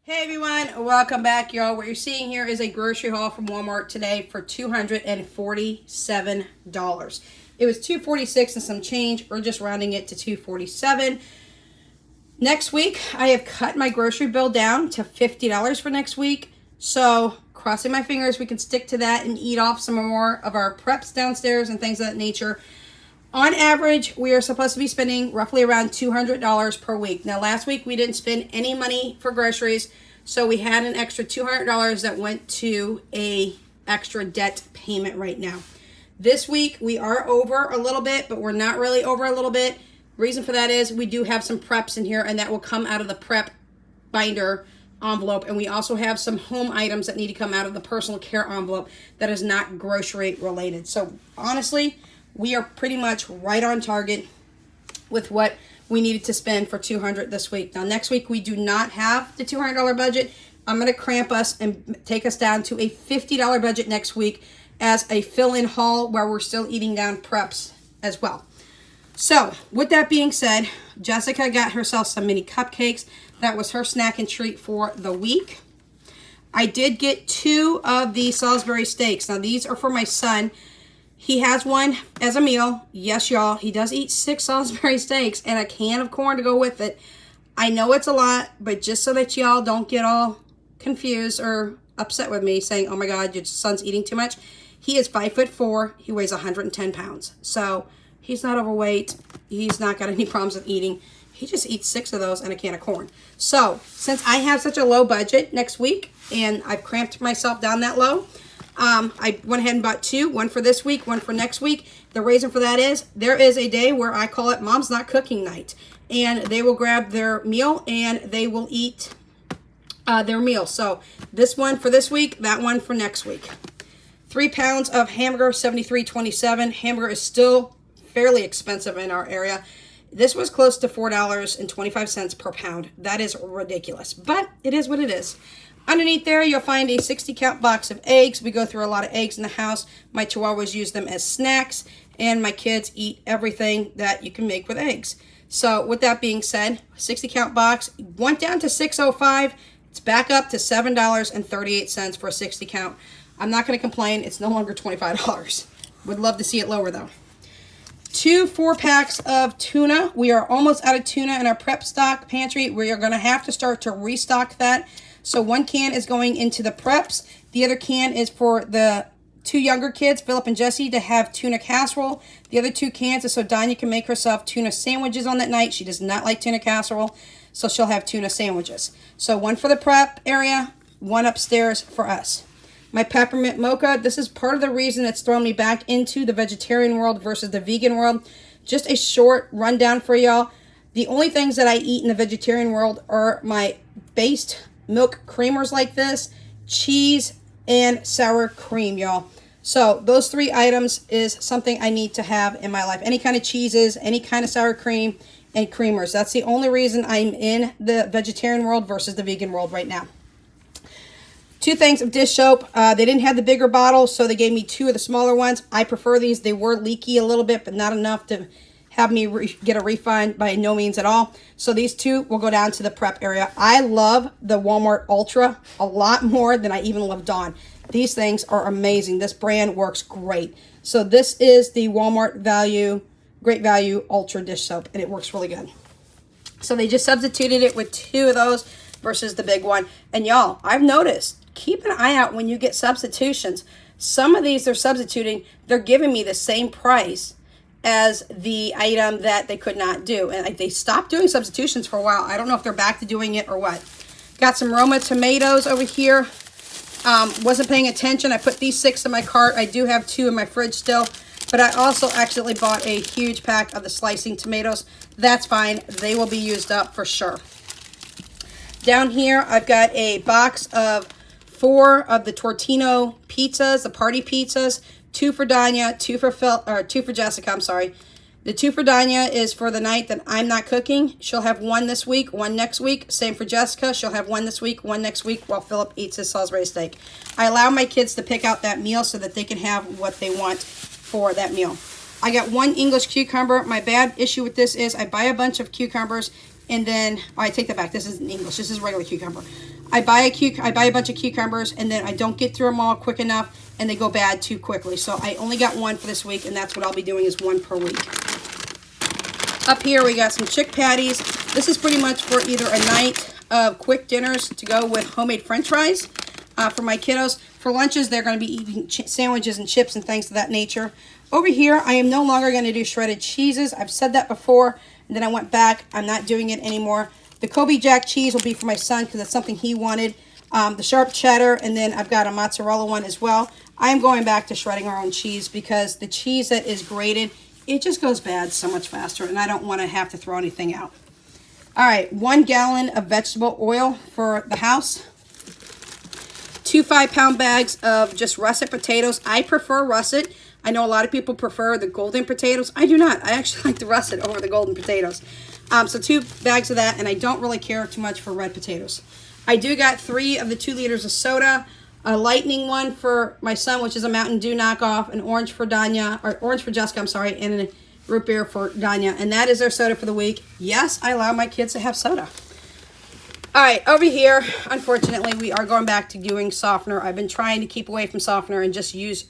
Hey everyone, welcome back, y'all. What you're seeing here is a grocery haul from Walmart today for $247. It was $246 and some change. We're just rounding it to $247. Next week, I have cut my grocery bill down to $50 for next week. So, crossing my fingers, we can stick to that and eat off some more of our preps downstairs and things of that nature. On average, we are supposed to be spending roughly around $200 per week. Now, last week we didn't spend any money for groceries, so we had an extra $200 that went to a extra debt payment right now. This week we are over a little bit, but we're not really over a little bit. Reason for that is we do have some preps in here, and that will come out of the prep binder envelope, and we also have some home items that need to come out of the personal care envelope that is not grocery related. So honestly, we are pretty much right on target with what we needed to spend for $200 this week. Now, next week, we do not have the $200 budget. I'm going to cramp us and take us down to a $50 budget next week as a fill-in haul where we're still eating down preps as well. So, with that being said, Jessica got herself some mini cupcakes. That was her snack and treat for the week. I did get 2 of the Salisbury steaks. Now, these are for my son. He has one as a meal. Yes, y'all, he does eat 6 Salisbury steaks and a can of corn to go with it. I know it's a lot, but just so that y'all don't get all confused or upset with me saying, oh my God, your son's eating too much. He is 5'4". He weighs 110 pounds. So he's not overweight. He's not got any problems with eating. He just eats 6 of those and a can of corn. So since I have such a low budget next week and I've cramped myself down that low, I went ahead and bought 2, one for this week, one for next week. The reason for that is there is a day where I call it Mom's Not Cooking Night. And they will grab their meal and they will eat their meal. So this one for this week, that one for next week. 3 pounds of hamburger, $73.27. Hamburger is still fairly expensive in our area. This was close to $4.25 per pound. That is ridiculous, but it is what it is. Underneath there, you'll find a 60-count box of eggs. We go through a lot of eggs in the house. My chihuahuas use them as snacks, and my kids eat everything that you can make with eggs. So with that being said, 60-count box went down to $6.05. It's back up to $7.38 for a 60-count. I'm not going to complain. It's no longer $25. Would love to see it lower, though. 2 4-packs of tuna. We are almost out of tuna in our prep stock pantry. We are going to have to start to restock that. So 1 can is going into the preps. The other can is for the 2 younger kids, Philip and Jesse, to have tuna casserole. The other 2 cans is so Danya can make herself tuna sandwiches on that night. She does not like tuna casserole, so she'll have tuna sandwiches. So 1 for the prep area, 1 upstairs for us. My peppermint mocha, this is part of the reason that's thrown me back into the vegetarian world versus the vegan world. Just a short rundown for y'all. The only things that I eat in the vegetarian world are my based milk creamers like this, cheese, and sour cream, y'all. So those 3 items is something I need to have in my life. Any kind of cheeses, any kind of sour cream, and creamers. That's the only reason I'm in the vegetarian world versus the vegan world right now. 2 things of dish soap. They didn't have the bigger bottle, so they gave me 2 of the smaller ones. I prefer these. They were leaky a little bit, but not enough to have me get a refund, by no means at all. So these 2 will go down to the prep area. I love the Walmart Ultra a lot more than I even love Dawn. These things are amazing. This brand works great. So this is the Walmart Great Value Ultra dish soap, and it works really good. So they just substituted it with 2 of those versus the big one. And y'all, I've noticed, keep an eye out when you get substitutions. Some of these they're substituting, they're giving me the same price as the item that they could not do. And they stopped doing substitutions for a while. I don't know if they're back to doing it or what. Got some Roma tomatoes over here. Wasn't paying attention. I put these 6 in my cart. I do have 2 in my fridge still. But I also accidentally bought a huge pack of the slicing tomatoes. That's fine. They will be used up for sure. Down here, I've got a box of 4 of the Tortino pizzas, the party pizzas. 2 for Danya, 2 for Jessica, I'm sorry. The 2 for Danya is for the night that I'm not cooking. She'll have 1 this week, 1 next week. Same for Jessica. She'll have 1 this week, 1 next week while Philip eats his Salisbury steak. I allow my kids to pick out that meal so that they can have what they want for that meal. I got 1 English cucumber. My bad issue with this is I buy a bunch of cucumbers and then, oh, I take that back. This isn't English. This is regular cucumber. I buy a bunch of cucumbers, and then I don't get through them all quick enough, and they go bad too quickly. So I only got one for this week, and that's what I'll be doing, is one per week. Up here we got some chick patties. This is pretty much for either a night of quick dinners to go with homemade french fries for my kiddos. For lunches, they're going to be eating sandwiches and chips and things of that nature. Over here, I am no longer going to do shredded cheeses. I've said that before, and then I went back. I'm not doing it anymore. The Kobe Jack cheese will be for my son because that's something he wanted. The sharp cheddar, and then I've got a mozzarella one as well. I am going back to shredding our own cheese because the cheese that is grated, it just goes bad so much faster, and I don't want to have to throw anything out. All right, 1 gallon of vegetable oil for the house. 2 5-pound bags of just russet potatoes. I prefer russet. I know a lot of people prefer the golden potatoes. I do not. I actually like the russet over the golden potatoes. So 2 bags of that, and I don't really care too much for red potatoes. I do got 3 of the 2 liters of soda, a lightning one for my son, which is a Mountain Dew knockoff, an orange for Danya, or orange for Jessica, I'm sorry, and a root beer for Danya, and that is their soda for the week. Yes, I allow my kids to have soda. All right, over here, unfortunately, we are going back to doing softener. I've been trying to keep away from softener and just use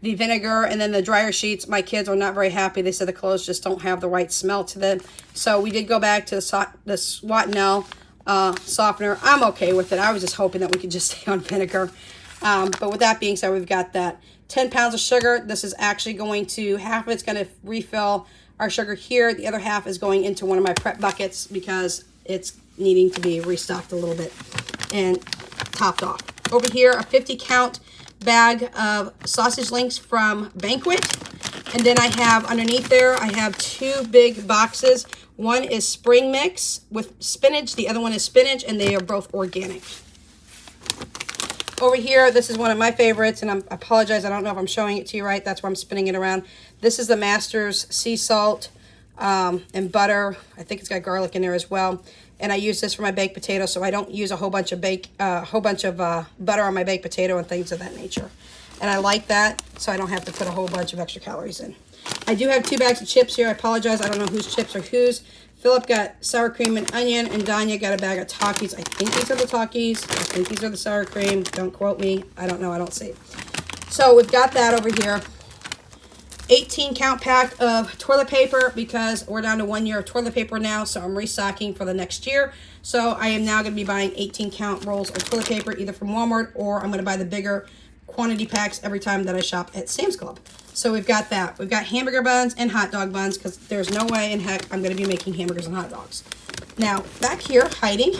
the vinegar and then the dryer sheets. My kids are not very happy. They said the clothes just don't have the right smell to them. So we did go back to the Swatnell softener. I'm okay with it. I was just hoping that we could just stay on vinegar. But with that being said, we've got that 10 pounds of sugar. This is actually going to, half of it's going to refill our sugar here. The other half is going into one of my prep buckets because it's needing to be restocked a little bit and topped off. Over here, a 50 count bag of sausage links from Banquet. And then I have underneath there, I have 2 big boxes. One is spring mix with spinach. The other one is spinach, and they are both organic. Over here, this is one of my favorites, and I apologize, I don't know if I'm showing it to you right. That's why I'm spinning it around. This is the Masters sea salt and butter. I think it's got garlic in there as well. And I use this for my baked potato, so I don't use a whole bunch of butter on my baked potato and things of that nature. And I like that, so I don't have to put a whole bunch of extra calories in. I do have 2 bags of chips here. I apologize, I don't know whose chips are whose. Philip got sour cream and onion, and Danya got a bag of Takis. I think these are the Takis. I think these are the sour cream. Don't quote me. I don't know. I don't see. So we've got that over here. 18 count pack of toilet paper because we're down to 1 year of toilet paper now, so I'm restocking for the next year. So I am now going to be buying 18 count rolls of toilet paper either from Walmart, or I'm going to buy the bigger quantity packs every time that I shop at Sam's Club. So we've got that. We've got hamburger buns and hot dog buns because there's no way in heck I'm going to be making hamburgers and hot dogs. Now, back here, hiding,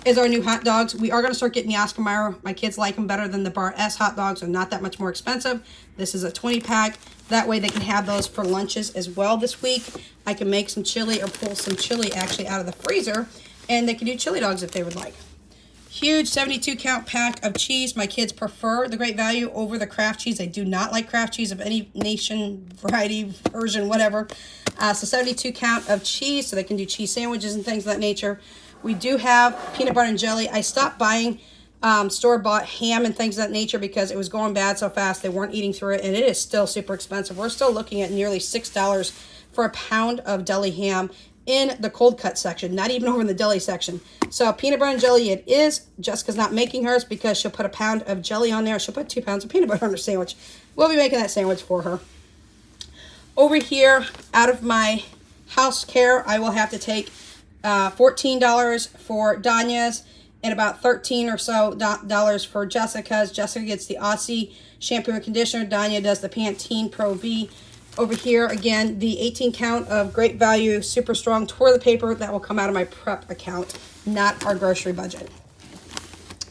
is our new hot dogs. We are going to start getting the Oscar Mayer. My kids like them better than the Bar S hot dogs. They're not that much more expensive. This is a 20 pack. That way they can have those for lunches as well this week. I can make some chili or pull some chili actually out of the freezer, and they can do chili dogs if they would like. Huge 72 count pack of cheese. My kids prefer the Great Value over the Kraft cheese. They do not like Kraft cheese of any nation, variety, version, whatever. So 72 count of cheese, so they can do cheese sandwiches and things of that nature. We do have peanut butter and jelly. I stopped buying store-bought ham and things of that nature because it was going bad so fast. They weren't eating through it, and it is still super expensive. We're still looking at nearly $6 for a pound of deli ham in the cold cut section, not even over in the deli section. So peanut butter and jelly it is. Jessica's not making hers because she'll put a pound of jelly on there. She'll put 2 pounds of peanut butter on her sandwich. We'll be making that sandwich for her. Over here, out of my house care, I will have to take $14 for Danya's and about $13 or so dollars for Jessica's. Jessica gets the Aussie shampoo and conditioner. Danya does the Pantene Pro V. Over here, again, the 18 count of Great Value Super Strong toilet paper. That will come out of my prep account, not our grocery budget.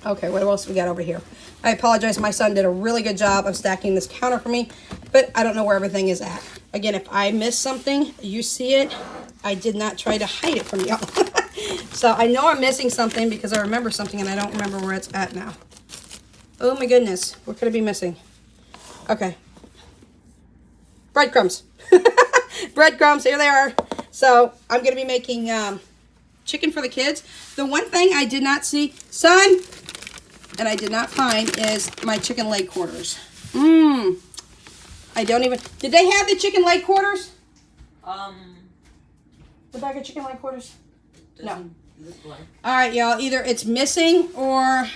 Okay, what else we got over here? I apologize. My son did a really good job of stacking this counter for me, but I don't know where everything is at. Again, if I miss something, you see it. I did not try to hide it from y'all. So I know I'm missing something because I remember something and I don't remember where it's at now. Oh my goodness. What could I be missing? Okay. Breadcrumbs. Breadcrumbs, here they are. So I'm going to be making chicken for the kids. The one thing I did not see, son, and I did not find is my chicken leg quarters. I don't even, did they have the chicken leg quarters? The bag of chicken leg quarters? No. All right, y'all. Either it's missing or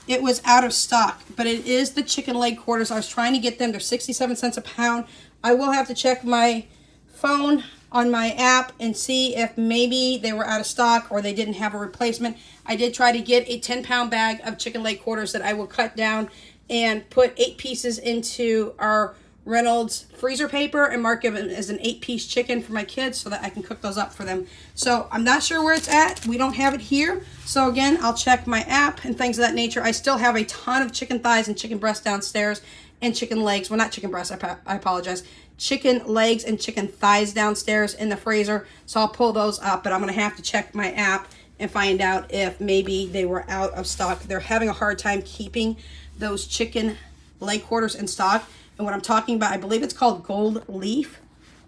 it was out of stock. But it is the chicken leg quarters. I was trying to get them. They're 67 cents a pound. I will have to check my phone on my app and see if maybe they were out of stock or they didn't have a replacement. I did try to get a 10-pound bag of chicken leg quarters that I will cut down and put 8 pieces into our Reynolds freezer paper and mark them as an 8-piece chicken for my kids so that I can cook those up for them. So I'm not sure where it's at. We don't have it here. So again, I'll check my app and things of that nature. I still have a ton of chicken thighs and chicken breasts downstairs and chicken legs. Well, not chicken breasts, I apologize. Chicken legs and chicken thighs downstairs in the freezer. So I'll pull those up, but I'm going to have to check my app and find out if maybe they were out of stock. They're having a hard time keeping those chicken leg quarters in stock. And what I'm talking about, I believe it's called Gold Leaf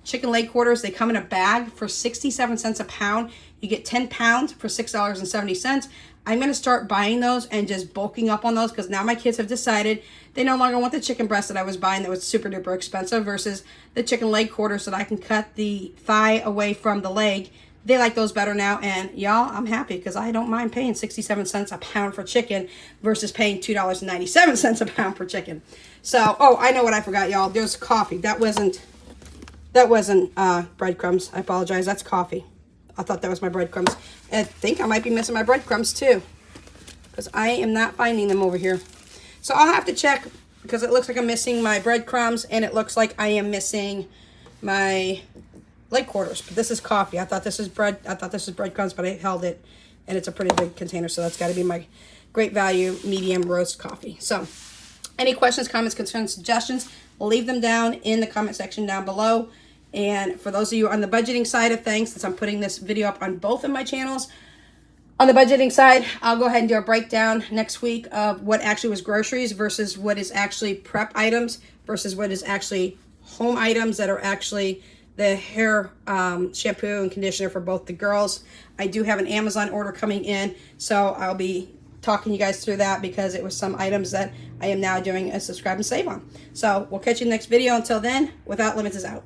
chicken leg quarters. They come in a bag for 67 cents a pound. You get 10 pounds for $6.70. I'm going to start buying those and just bulking up on those because now my kids have decided they no longer want the chicken breast that I was buying that was super duper expensive versus the chicken leg quarters so that I can cut the thigh away from the leg. They like those better now, and y'all, I'm happy because I don't mind paying 67 cents a pound for chicken versus paying $2.97 a pound for chicken. So, oh, I know what I forgot, y'all. There's coffee. That wasn't breadcrumbs. I apologize. That's coffee. I thought that was my breadcrumbs. I think I might be missing my breadcrumbs too because I am not finding them over here. So I'll have to check because it looks like I'm missing my breadcrumbs and it looks like I am missing my leg quarters. But this is coffee. I thought this was bread. I thought this was breadcrumbs, but I held it and it's a pretty big container. So that's got to be my Great Value medium roast coffee. So any questions, comments, concerns, suggestions, leave them down in the comment section down below. And for those of you on the budgeting side of things, since I'm putting this video up on both of my channels, on the budgeting side, I'll go ahead and do a breakdown next week of what actually was groceries versus what is actually prep items versus what is actually home items that are actually the hair shampoo and conditioner for both the girls. I do have an Amazon order coming in, so I'll be talking you guys through that because it was some items that I am now doing a subscribe and save on. So we'll catch you in the next video. Until then, Without Limits is out.